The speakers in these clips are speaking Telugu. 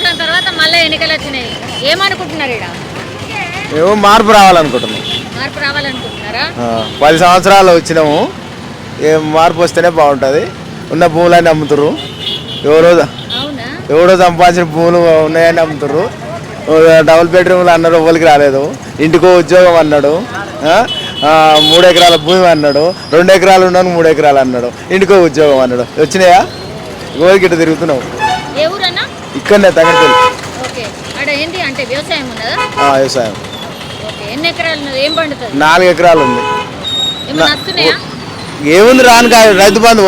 సంవత్సరం తర్వాత మళ్ళీ ఎన్నికలు వచ్చినాయి, ఏమనుకుంటున్నారు? ఇక్కడ ఏమో మార్పు రావాలనుకుంటున్నాం. మార్పు రావాలనుకుంటున్నారా? 10 సంవత్సరాలు వచ్చినాము, ఏం మార్పు వస్తేనే బాగుంటుంది. ఉన్న భూములన్నీ అమ్ముతుర్రు, ఎవరో సంపాదించిన భూములు ఉన్నాయని అమ్ముతుర్రు. డబుల్ బెడ్రూమ్లు అన్నాడు, ఎవరికి రాలేదు. ఇంటికో ఉద్యోగం అన్నాడు, 3 ఎకరాల భూమి అన్నాడు, 2 ఎకరాలు ఉన్నాను 3 ఎకరాలు అన్నాడు, ఇంటికో ఉద్యోగం అన్నాడు. వచ్చినాయా? ఎవరికి ఇట్లా తిరుగుతున్నావు? ఇక్కడనే తగ్గట్టు. వ్యవసాయం. 4 ఎకరాలు ఉంది. ఏముంది రాను కాదు, రైతు బంధు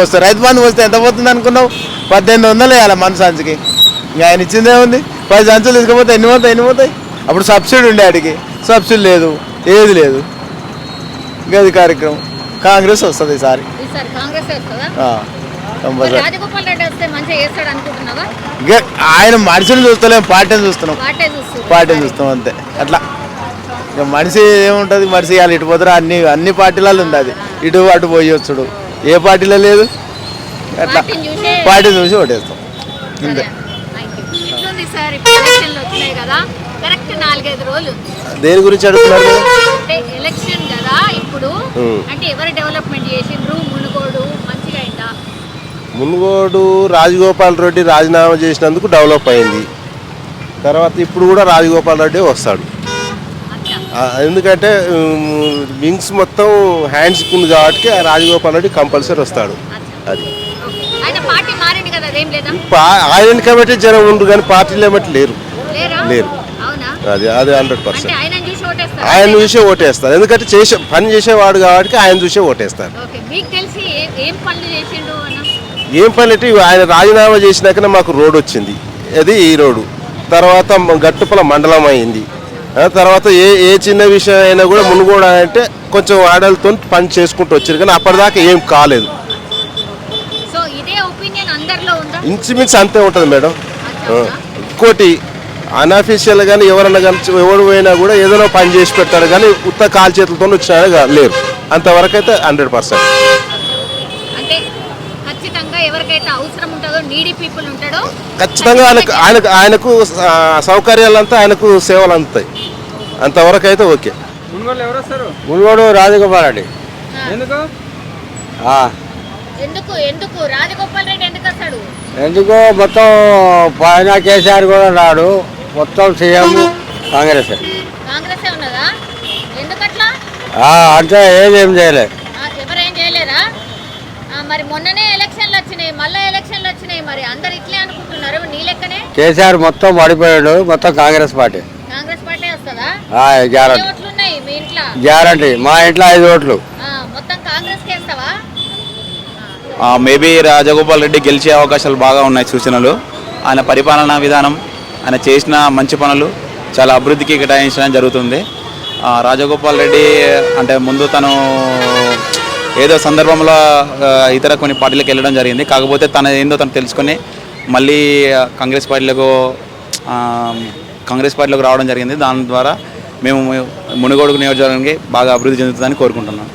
వస్తే ఎంత పోతుంది అనుకున్నావు? 1800 వేయాలి మన సంచికి. ఇంకా ఆయన ఇచ్చింది ఏముంది? 10 సంచులు తీసుకపోతే ఎన్ని పోతాయి? అప్పుడు సబ్సిడీ ఉండే ఆడికి, సబ్సిడీ లేదు, ఏది లేదు. ఇంకా అది కార్యక్రమం కాంగ్రెస్ వస్తుంది ఈసారి. ఆయన మనిషిని చూస్తలేం, పార్టీని చూస్తాం అంతే. అట్లా ఇక మనిషి ఏముంటుంది, మనిషి వాళ్ళు ఇటు పోతారు. అన్ని పార్టీలలో ఉంది అది, ఇటు అటు పోయొచ్చుడు. ఏ పార్టీలో లేదు. అట్లా పార్టీ చూసి ఓటేస్తాం అంతే. దేని గురించి అడుగుతున్నారు? మునుగోడు రాజగోపాల్ రెడ్డి రాజీనామా చేసినందుకు డెవలప్ అయింది. తర్వాత ఇప్పుడు కూడా రాజగోపాల్ రెడ్డి వస్తాడు. ఎందుకంటే వింగ్స్ మొత్తం హ్యాండ్స్కి ఉంది కాబట్టి రాజగోపాల్ రెడ్డి కంపల్సరీ వస్తాడు. అది ఆయన కాబట్టి జనం ఉండరు, కానీ పార్టీలు ఏమంటే లేరు. అది 100% ఆయన చూసే ఓటేస్తారు. ఎందుకంటే పని చేసేవాడు కాబట్టి ఆయన చూసే ఓటేస్తారు. ఏం పని అంటే ఆయన రాజీనామా చేసినాకనే మాకు రోడ్ వచ్చింది, అది ఈ రోడ్డు. తర్వాత గట్టుపల మండలం అయింది. తర్వాత ఏ చిన్న విషయం అయినా కూడా మునుగోడు అంటే కొంచెం ఆడలతో పని చేసుకుంటూ వచ్చారు, కానీ అప్పటిదాకా ఏం కాలేదు. ఇంచుమించు అంతే ఉంటుంది మేడం. ఇంకోటి అన్అఫీషియల్ కానీ ఎవరన్నా కానీ ఎవరు పోయినా కూడా ఏదైనా పని చేసి పెడతారు, కానీ ఉత్త కాలు చేతులతో వచ్చినా లేరు. అంతవరకు అయితే 100%. ఖచ్చితంగా ఆయనకు సౌకర్యాలంతా, ఆయనకు సేవలు అందుతాయి. అంతవరకు అయితే ఓకే. మునుగోడు రాజగోపాల్ రెడ్డి. ఎందుకో మొత్తం పైన కేసీఆర్ కూడా రాడు, మొత్తం సీఎం కాంగ్రెస్. అంటే ఏదేం చేయలేదు. మరి మొన్ననే ఎలక్షన్లు వచ్చినాయి, మళ్ళీ ఎలక్షన్లు వచ్చినాయి, మరి అందరు ఇట్లే అనుకుంటున్నారు. నీ లెక్కనే కేసీఆర్ మొత్తం పడిపోయాడు, మొత్తం కాంగ్రెస్ పార్టీ వస్తుందా? గ్యారంటీ. మా ఇంట్లో 5 ఓట్లు. మొత్తం కాంగ్రెస్ కేస్తావా? మేబీ రాజగోపాల్ రెడ్డి గెలిచే అవకాశాలు బాగా ఉన్నాయి. సూచనలు, ఆయన పరిపాలనా విధానం, ఆయన చేసిన మంచి పనులు చాలా అభివృద్ధికి కేటాయించడం జరుగుతుంది. రాజగోపాల్ రెడ్డి అంటే ముందు తను ఏదో సందర్భంలో ఇతర కొన్ని పార్టీలకు వెళ్ళడం జరిగింది. కాకపోతే తన ఏందో తను తెలుసుకొని మళ్ళీ కాంగ్రెస్ పార్టీలోకి రావడం జరిగింది. దాని ద్వారా మేము మునుగోడు నియోజకవర్గానికి బాగా అభివృద్ధి చెందుతుందని కోరుకుంటున్నాం.